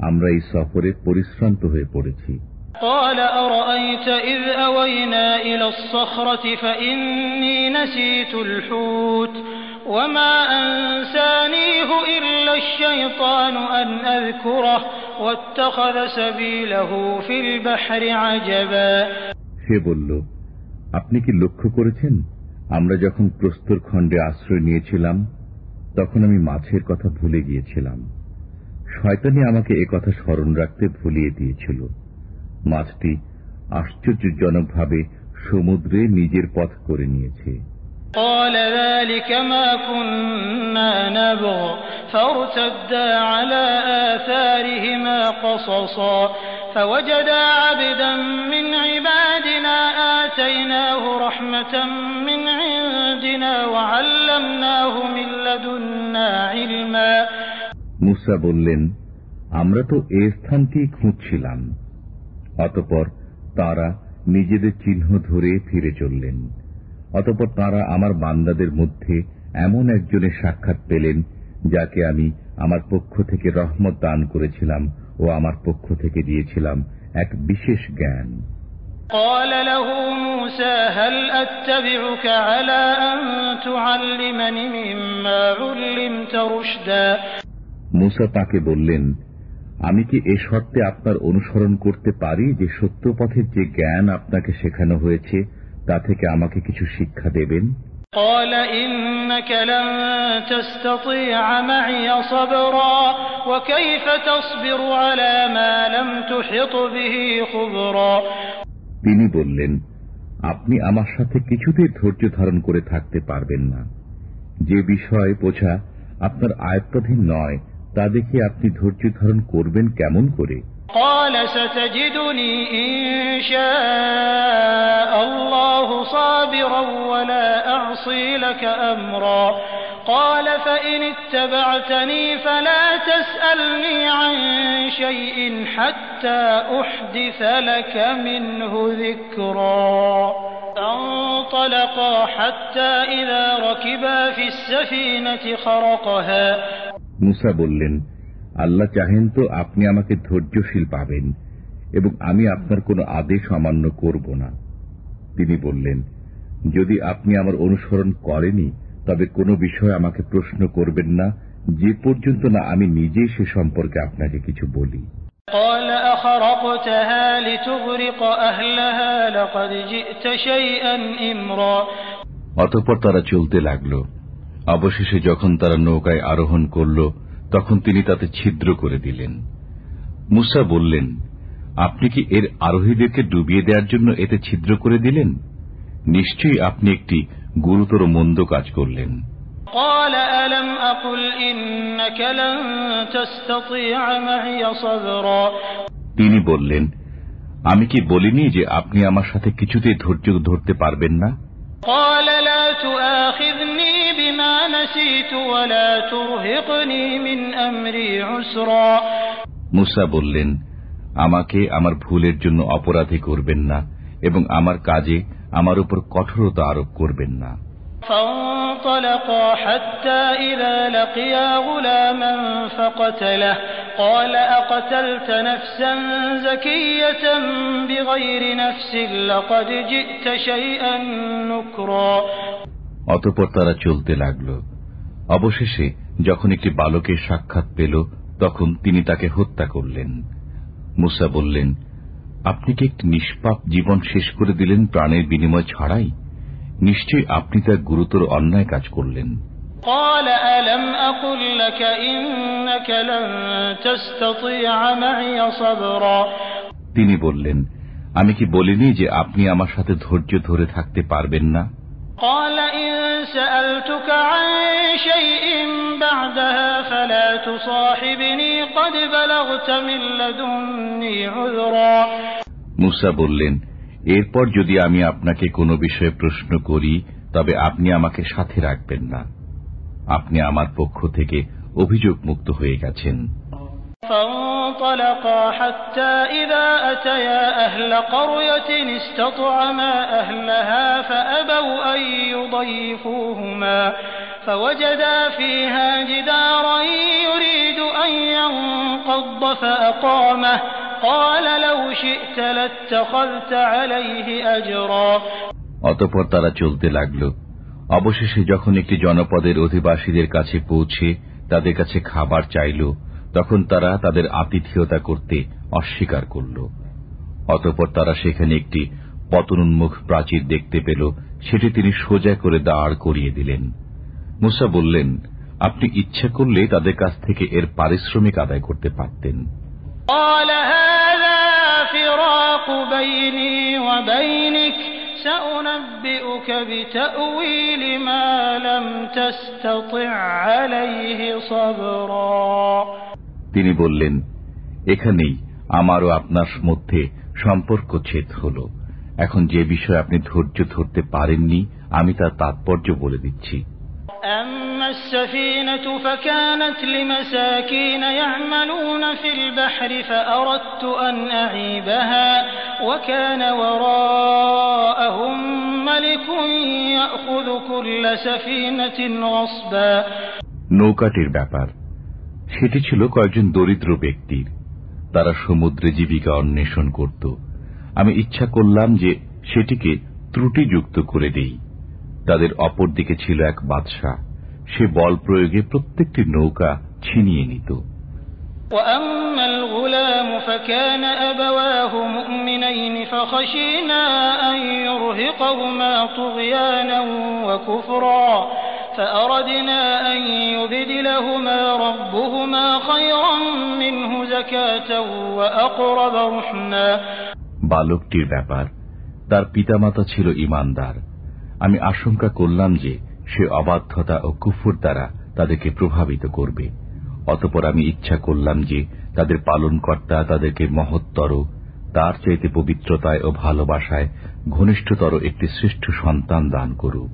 আমরা এই সফরে পরিশ্রান্ত হয়ে পড়েছি। قال أرأيت إذ أوينا إلى الصخرة فإني نسيت الحوت وما أنسانيه إلا الشيطان أن أذكره واتخذ سبيله في البحر عجبا সে বলল, আপনি কি লক্ষ্য করেছেন, আমরা যখন প্রস্তর খণ্ডে আশ্রয় নিয়েছিলাম তখন আমি মাছের কথা ভুলে গিয়েছিলাম। শয়তানি আমাকে একথা স্মরণ রাখতে ভুলিয়ে দিয়েছিল। মাছটি আশ্চর্যজনকভাবে সমুদ্রে নিজের পথ করে নিয়েছে। قال ذلك ما كنا نبغ فارتدا على آثارهما قصصا فوجدا عبدا من عبادنا آتيناه رحمة من عندنا وعلمناه من لدنا علما মুসা বললেন, আমরা তো এই স্থানটি খুঁজছিলাম। অতঃপর তারা নিজেদের চিহ্ন ধরে ফিরে চললেন। অতঃপর তারা আমার বান্দাদের মধ্যে এমন একজনের সাক্ষাৎ পেলেন যাকে আমি আমার পক্ষ থেকে রহমত দান করেছিলাম ও আমার পক্ষ থেকে দিয়েছিলাম এক বিশেষ জ্ঞান। قال له موسى هل أتبعك على أن تعلمني مما علمت رشدا মুসা তাকে বললেন, আমি কি এ শর্তে আপনার অনুসরণ করতে পারি যে সত্য পথের যে জ্ঞান আপনাকে শেখানো হয়েছে তা থেকে আমাকে কিছু শিক্ষা দেবেন? قال إنك لن تستطيع معي صبرا وكيف تصبر على ما لم تحط به خبرا তিনি বললেন, আপনি আমার সাথে কিছুতেই ধৈর্য ধারণ করে থাকতে পারবেন না। যে বিষয় বোঝা আপনার আয়ত্তাধীন নয় তা দেখে আপনি ধৈর্য ধারণ করবেন কেমন করে? قال ستجدني إن شاء الله صابرا ولا أعصي لك أمرا قال فإن اتبعتني فلا تسألني عن شيء حتى أحدث لك منه ذكرا فانطلقا حتى إذا ركبا في السفينة خرقها মুসা বললেন, আল্লাহ চাহেন তো আপনি আমাকে ধৈর্যশীল পাবেন এবং আমি আপনার কোনো আদেশ অমান্য করব না। তিনি বললেন, যদি আপনি আমার অনুসরণ করেনি তবে কোনো বিষয় আমাকে প্রশ্ন করবেন না যে পর্যন্ত না আমি নিজেই সে সম্পর্কে আপনাকে কিছু বলি। قال أخرقتها لتغرق أهلها لقد جئت شيئا إمرا অতঃপর তারা চলতে লাগলো। অবশেষে যখন তারা নৌকায় আরোহণ করল তখন তিনি তাতে ছিদ্র করে দিলেন। মুসা বললেন, আপনি কি এর আরোহীদেরকে ডুবিয়ে দেওয়ার জন্য এতে ছিদ্র করে দিলেন? নিশ্চয়ই আপনি একটি গুরুতর মন্দ কাজ করলেন। قال ألم أقل إنك لن تستطيع معي صبرا তিনি বললেন, আমি কি বলিনি যে আপনি আমার সাথে কিছুতেই ধৈর্য ধরতে পারবেন না? قال لا تؤاخذني بما نسيت ولا ترهقني من أمري عسرا মুসা বললেন, আমাকে আমার ভুলের জন্য অপরাধী করবেন না এবং আমার কাজে আমার উপর কঠোরতা আরোপ করবেন না। فانطلقا حتى إذا لقيا غلاما فقتله قال أقتلت نفسا زكية بغير نفس لقد جئت شيئا نكرا অতঃপর তারা চলতে লাগল। অবশেষে যখন একটি বালকের সাক্ষাৎ পেল তখন তিনি তাকে হত্যা করলেন। মুসা বললেন, আপনি কি একটি নিষ্পাপ জীবন শেষ করে দিলেন প্রাণের বিনিময় ছাড়াই? নিশ্চয়ই আপনি তার গুরুতর অন্যায় কাজ করলেন। قال ألم أقل لك إنك لن تستطيع معي صبرا তিনি বললেন, আমি কি বলিনি যে আপনি আমার সাথে ধৈর্য ধরে থাকতে পারবেন না? قال إن سألتك عن شيء بعدها فلا تصاحبني قد بلغت من لدني عذرا মুসা বললেন, এরপর যদি আমি আপনাকে কোনো বিষয়ে প্রশ্ন করি তবে আপনি আমাকে সাথে রাখবেন না। আপনি আমার পক্ষ থেকে অভিযোগ মুক্ত হয়ে গেছেন। فانطلقا حتى إذا أتيا أهل قرية استطعما أهلها فأبوا أن يضيفوهما فوجدا فيها جدارا يريد أن ينقض فأقامه قال لو شئت لاتخذت عليه أجرا অতঃপর তারা চলতে লাগল। অবশেষে যখন একটি জনপদের অধিবাসীদের কাছে পৌঁছে তাদের কাছে খাবার চাইল তখন তারা তাদের আতিথেয়তা করতে অস্বীকার করল। অতঃপর তারা সেখানে একটি পতনোন্মুখ প্রাচীর দেখতে পেল, সেটি তিনি সোজা করে দাঁড় করিয়ে দিলেন। মুসা বললেন, আপনি ইচ্ছা করলে তাদের কাছ থেকে এর পারিশ্রমিক আদায় করতে পারতেন। তিনি বললেন, এখানেই আমার ও আপনার মধ্যে সম্পর্ক ছেদ হল। এখন যে বিষয়ে আপনি ধৈর্য ধরতে পারেননি, আমি তার তাৎপর্য বলে দিচ্ছি। أما السفينة فكانت لمساكين يعملون في البحر فأردت أن أعيبها وكان وراءهم ملك يأخذ كل سفينة غصبا। নৌকাটির ব্যাপার, সেটি ছিল কয়েকজন দরিদ্র ব্যক্তির, তারা সমুদ্রে জীবিকা অন্বেষণ করত। আমি ইচ্ছা করলাম যে সেটিকে ত্রুটিযুক্ত করে দেই। তাদের অপর দিকে ছিল এক বাদশাহ, সে বল প্রয়োগে প্রত্যেকটি নৌকা ছিনিয়ে নিত। وأما الغلام فكان أبواه مؤمنين فخشينا أن يرهقهما طغيانا وكفرا فأردنا أن يبدلهما ربهما خيرا منه زكاة وأقرب رحما। বালকটির ব্যাপার, তার পিতামাতা ছিল ঈমানদার। আমি আশঙ্কা করলাম যে সে অবাধ্যতা ও কুফর দ্বারা তাদেরকে প্রভাবিত করবে। অতঃপর আমি ইচ্ছা করলাম যে তাদের পালনকর্তা তাদেরকে মহত্তর, তার চাইতে পবিত্রতায় ও ভালোবাসায় ঘনিষ্ঠতর একটি শ্রেষ্ঠ সন্তান দান করুক।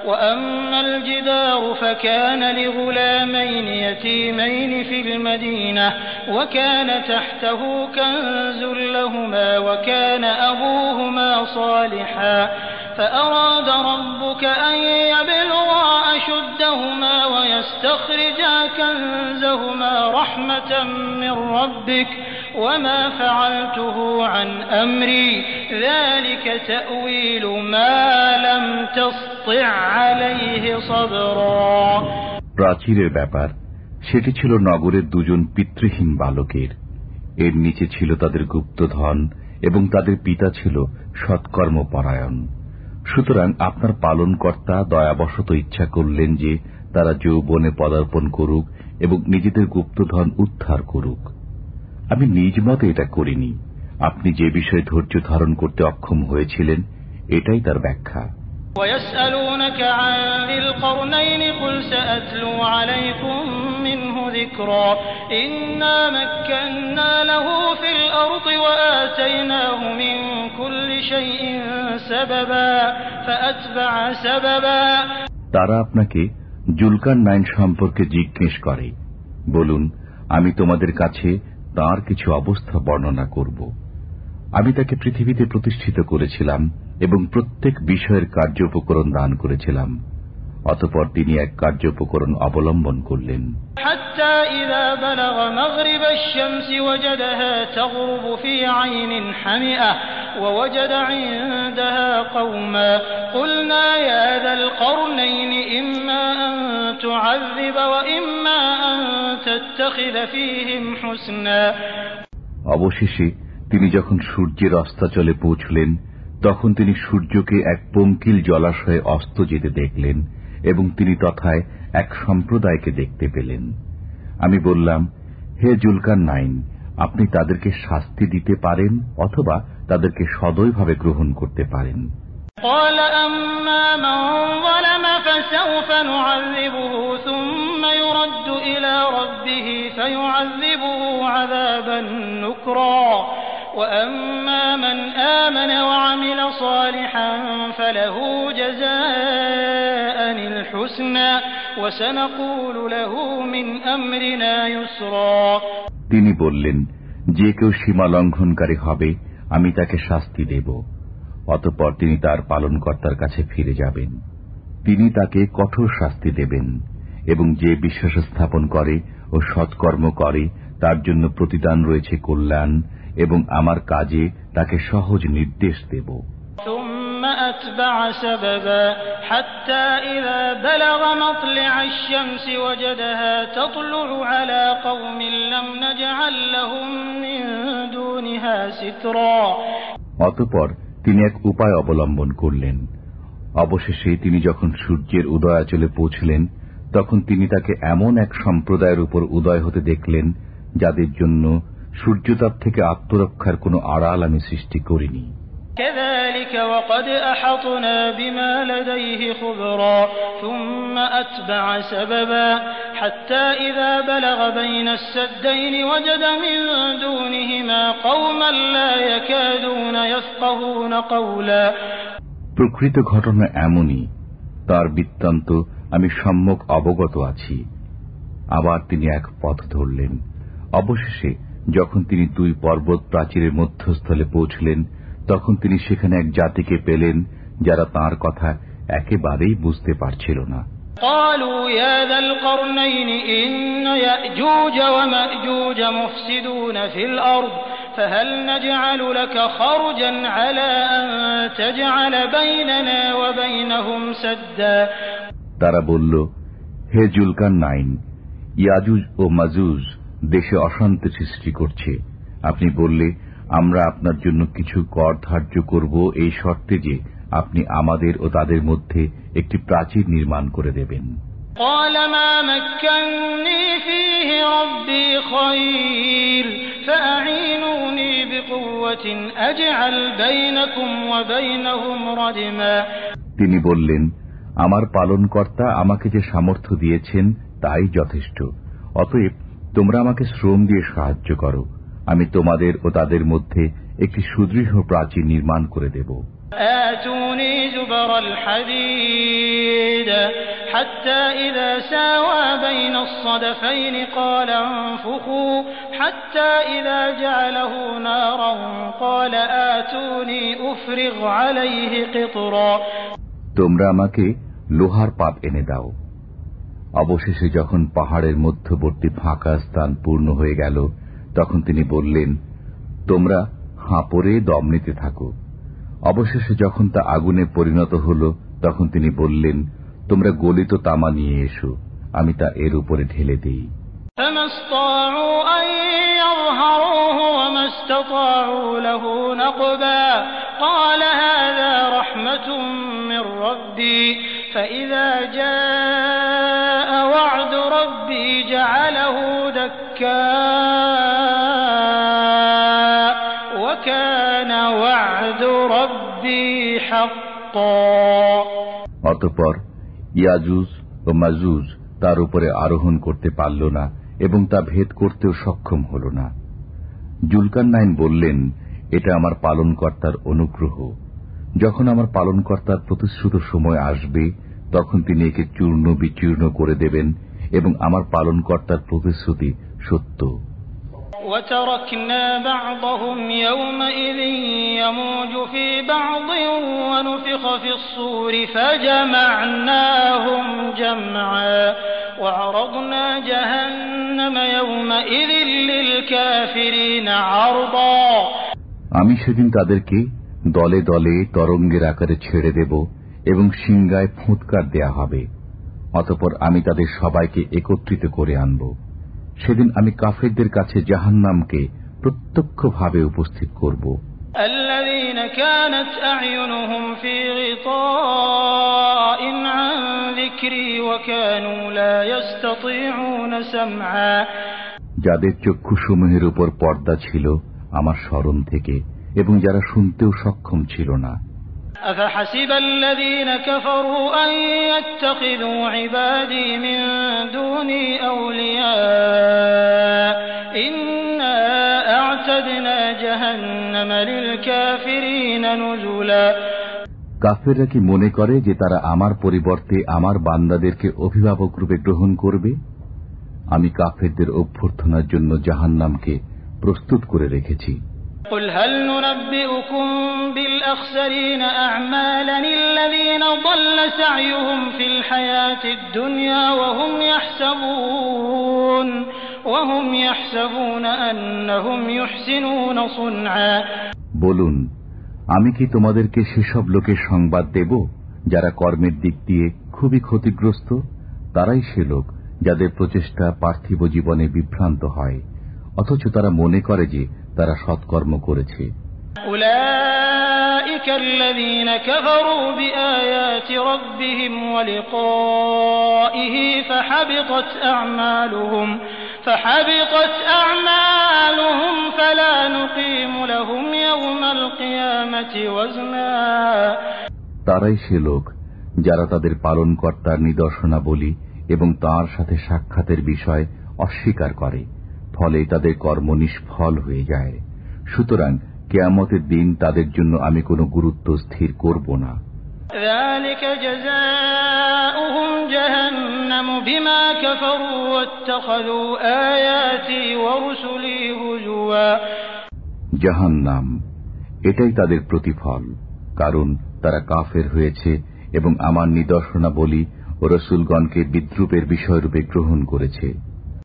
وأما الجدار فكان لغلامين يتيمين في المدينة وكان تحته كنز لهما وكان أبوهما صالحا فأراد ربك أن يبلغا أشدهما ويستخرجا كنزهما رحمة من ربك وما فعلته عن أمري ذلك تأويل ما لم تسطع عليه صبرا। প্রাচীরের ব্যাপার, সেটি ছিল নগরের দুজন পিতৃহীন বালকের। এর নিচে ছিল তাদের গুপ্তধন এবং তাদের পিতা ছিল সৎকর্মপরায়ণ। সুতরাং আপনার পালনকর্তা দয়াবশত ইচ্ছা করলেন যে তারা যৌবনে পদার্পণ করুক এবং নিজেদের গুপ্তধন উদ্ধার করুক। আমি নিজ মতে এটা করিনি। আপনি যে বিষয়ে ধৈর্য ধারণ করতে অক্ষম হয়েছিলেন, এটাই তার ব্যাখ্যা। ويسألونك عن ذي القرنين قل سأتلو عليكم منه ذكرا إنا مكنا له في الأرض وآتيناه من كل شيء سببا فأتبع سببا। তারা আপনাকে জুলকারনাইন সম্পর্কে জিজ্ঞেস করে, বলুন, আমি তোমাদের কাছে তার কিছু অবস্থা বর্ণনা করব। আমি তাকে পৃথিবীতে প্রতিষ্ঠিত করেছিলাম এবং প্রত্যেক বিষয়ের কার্যোপকরণ দান করেছিলাম। অতঃপর তিনি এক কার্যোপকরণ অবলম্বন করলেন। حتى إذا بلغ مغرب الشمس وجدها تغرب في عين حمئة ووجد عندها قوما قلنا يا ذا القرنين إما أن تعذب وإما أن تتخذ فيهم حسنا। অবশেষে তিনি যখন সূর্যের অস্তাচলে পৌঁছলেন, তখন তিনি সূর্যকে এক পঙ্কিল জলাশয়ে অস্ত যেতে দেখলেন এবং তিনি তথায় এক সম্প্রদায়কে দেখতে পেলেন। আমি বললাম, হে জুলকারনাইন, আপনি তাদেরকে শাস্তি দিতে পারেন অথবা তাদেরকে সদয়ভাবে গ্রহণ করতে পারেন। قال أما من ظلم فسوف نعذبه ثم يرد إلى ربه فيعذبه عذابا نكرا وأما من آمن وعمل صالحا فله جزاء الحسنى وسنقول له من أمرنا يسرا। তিনি বললেন, যে কেউ সীমা লঙ্ঘনকারী হবে আমি তাকে শাস্তি দেব। অতঃপর তিনি তার পালনকর্তার কাছে ফিরে যাবেন, তিনি তাকে কঠোর শাস্তি দেবেন এবং যে বিশ্বাস স্থাপন করে ও সৎকর্ম করে তার জন্য প্রতিদান রয়েছে কল্যাণ এবং আমার কাজে তাকে সহজ নির্দেশ দেব। ثم ثم أتبع سببا حتى إذا بلغ مطلع الشمس وجدها تطلع على قوم لم نجعل لهم من دونها سترا। অতঃপর তিনি এক উপায় অবলম্বন করলেন। অবশেষে তিনি যখন সূর্যের উদয়াচলে পৌঁছলেন, তখন তিনি তাকে এমন এক সম্প্রদায়ের উপর উদয় হতে দেখলেন যাদের জন্য সূর্যতাপ থেকে আত্মরক্ষার কোনো আড়াল আমি সৃষ্টি করিনি। كذلك وقد أحطنا بما لديه خبرا ثم أتبع سببا حتى إذا بلغ بين السدين وجد من دونهما قوما لا يكادون يفقهون قولا। প্রকৃত ঘটনা এমনই, তার বৃত্তান্ত আমি সম্যক অবগত আছি। আবার তিনি এক পথ ধরলেন। অবশেষে যখন তিনি দুই পর্বত প্রাচীরের মধ্যস্থলে পৌঁছলেন, তখন তিনি সেখানে এক জাতিকে পেলেন যারা তাঁর কথা একেবারেই বুঝতে পারছিল না। قالوا يا ذا القرنين إن يأجوج ومأجوج مفسدون في الأرض فهل نجعل لك خرجا على أن تجعل بيننا وبينهم سدا। তারা বলল, হে জুলকারনাইন, ইয়াজুজ ও মাজুজ দেশে অশান্তি সৃষ্টি করছে। আপনি বললে, আমরা আপনার জন্য কিছু কর ধার্য করব এই শর্তে যে আপনি আমাদের ও তাদের মধ্যে একটি প্রাচীর নির্মাণ করে দেবেন। قال ما مكنني فيه ربي خير فأعينوني بقوة أجعل بينكم وبينهم ردما। তিনি বললেন, আমার পালনকর্তা আমাকে যে সামর্থ্য দিয়েছেন তাই যথেষ্ট। অতএব তোমরা আমাকে শ্রম দিয়ে সাহায্য করো, আমি তোমাদের ও তাদের মধ্যে একটি সুদৃঢ় প্রাচীর নির্মাণ করে দেব। آتوني زبر الحديد حتى إذا ساوى بين الصدفين قال انفخوا حتى إذا جعله نارا قال آتوني أفرغ عليه قطرا। তোমরা আমাকে লোহার পাত এনে দাও। অবশেষে যখন পাহাড়ের মধ্যবর্তী ফাঁকা স্থান পূর্ণ হয়ে গেল, তখন তিনি বললেন, তোমরা হাঁপড়ে দম নিতে থাকো। অবশেষে যখন তা আগুনে পরিণত হল, তখন তিনি বললেন, তোমরা গলিত তামা নিয়ে এসো, আমি তা এর উপরে ঢেলে দিই। قال هذا رحمة من ربي فإذا جاء وعد ربي جعله دكاء وكان وعد ربي حقا। অতঃপর ইয়াজুজ ও মাজুজ তার উপরে আরোহণ করতে পারল না এবং তা ভেদ করতেও সক্ষম হল না। জুলকারনাইন বললেন, এটা আমার পালনকর্তার অনুগ্রহ। যখন আমার পালনকর্তার প্রতিশ্রুত সময় আসবে, তখন তিনি একে চূর্ণ বিচূর্ণ করে দেবেন এবং আমার পালনকর্তার প্রতিশ্রুতি সত্য। وتركنا بعضهم يومئذ يموج في بعض ونفخ في الصور فجمعناهم جمعا وعرضنا جهنم يومئذ للكافرين عرضا। আমি সেদিন তাদেরকে দলে দলে তরঙ্গের আকারে ছেড়ে দেব এবং সিংগায় ফুৎকার দেয়া হবে। অতঃপর আমি তাদের সবাইকে একত্রিত করে আনব। সেদিন আমি কাফেরদের কাছে জাহান্নামকে প্রত্যক্ষভাবে উপস্থিত করব। الذين كانت أعينهم في غطاء عن ذكري وكانوا لا يستطيعون سمعا। যাদের চক্ষুসমূহের উপর পর্দা ছিল আমার স্মরণ থেকে এবং যারা শুনতেও সক্ষম ছিল না। أفحسب الذين كفروا أن يتخذوا عبادي من دوني أولياء إنا أعتدنا جهنم للكافرين نزلا। কাফেররা কি মনে করে যে তারা আমার পরিবর্তে আমার বান্দাদেরকে অভিভাবক রূপে গ্রহণ করবে? আমি কাফেরদের অভ্যর্থনার জন্য জাহান্নামকে প্রস্তুত করে রেখেছি। قل هل ننبئكم بالأخسرين أعمالا الذين ضل سعيهم في الحياة الدنيا وهم يحسبون أنهم يحسنون صنعا। বলুন, আমি কি তোমাদেরকে সেসব লোকের সংবাদ দেব যারা কর্মের দিক দিয়ে খুবই ক্ষতিগ্রস্ত? তারাই সে লোক যাদের প্রচেষ্টা পার্থিব জীবনে বিভ্রান্ত হয়, অথচ তারা মনে করে যে তারা সৎকর্ম করেছে। উলাইকা আল্লাযীনা কাফারু বিআয়াতি রাব্বিহিম ওয়া লিকাইহি ফাহাবিতাত আ'মালুহুম ফালা নুকিমু লাহুম ইয়াওমাল কিয়ামাতি ওয়াজনা। তারাই সে লোক যারা তাদের পালনকর্তার নিদর্শনাবলী এবং তাঁর সাথে সাক্ষাতের বিষয় অস্বীকার করে, ফলে তাদের কর্ম নিষ্ফল হয়ে যায়। সুতরাং কিয়ামতের দিন তাদের জন্য আমি কোনো গুরুত্ব স্থির করব না। যালিকা জাযাউহুম জাহান্নামু বিমা কাফারু ওয়াত্তাখাযু আয়াতি ওয়া রুসুলি হুজুয়া। জাহান্নাম, এটাই তাদের প্রতিফল, কারণ তারা কাফের হয়েছে এবং আমার নিদর্শনাবলী ও রাসূলগণকে বিদ্রূপের বিষয়রূপে গ্রহণ করেছে।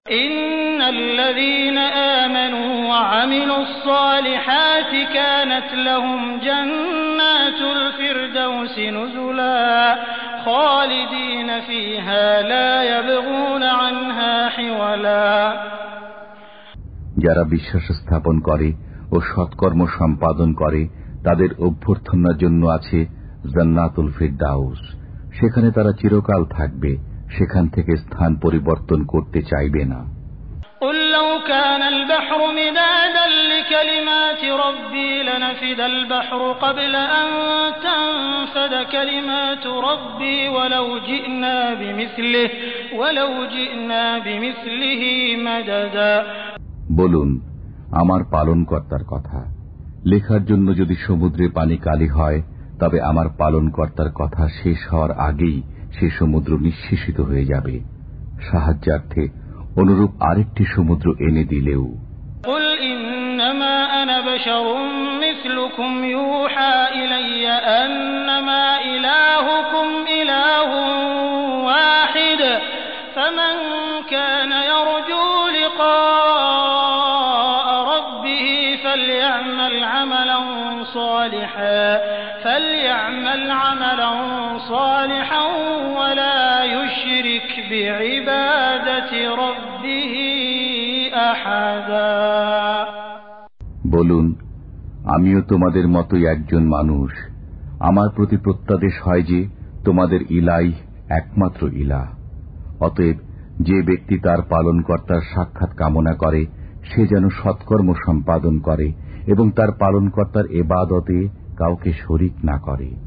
ইন্নাল্লাযীনা আমানু ওয়া আমিলুস সালিহাতি কানাত লাহুম জান্নাতুল ফিরদাউসি নুজুলা খালিদিনা ফিহা লা ইয়াবগুনা আনহা হিওয়ালা। যারা বিশ্বাস স্থাপন করে ও সৎকর্ম সম্পাদন করে তাদের অভ্যর্থনার জন্য আছে জান্নাতুল ফিরদাউস, সেখানে তারা চিরকাল থাকবে, সেখান থেকে স্থান পরিবর্তন করতে চাইবে না। قُل لَّوْ كَانَ الْبَحْرُ مِدَادًا لِّكَلِمَاتِ رَبِّي لَنَفِدَ الْبَحْرُ قَبْلَ أَن تَنفَدَ كَلِمَاتُ رَبِّي وَلَوْ جِئْنَا بِمِثْلِهِ مَدَدًا। বলুন, আমার পালনকর্তার কথা, লেখার জন্য যদি সমুদ্রে পানি কালি হয়, তবে আমার পালনকর্তার কথা শেষ হওয়ার আগেই সে সমুদ্র নিঃশেষিত হয়ে যাবে। সাহায্যার্থে অনুরূপ আরেকটি সমুদ্র এনে দিলেও। قُلْ إِنَّمَا أَنَا بَشَرٌ مِثْلُكُمْ يُوحَىٰ إِلَيَّ أَنَّمَا إِلَٰهُكُمْ إِلَٰهٌ وَاحِدٌ فَمَن كَانَ يَرْجُو لِقَاءَ رَبِّهِ فَلْيَعْمَلْ عَمَلًا صَالِحًا وَلَا يُشْرِكْ بِعِبَادَةِ رَبِّهِ أَحَدًا। বলুন, আমিও তোমাদের মতোই একজন মানুষ। আমার প্রতি প্রত্যাদেশ হয় যে তোমাদের ইলাহ একমাত্র ইলাহ। অতএব যে ব্যক্তি তার পালনকর্তার সাক্ষাৎ কামনা করে সে যেন সৎকর্ম সম্পাদন করে এবং তার পালনকর্তার ইবাদতে কাউকে শরীক না করে।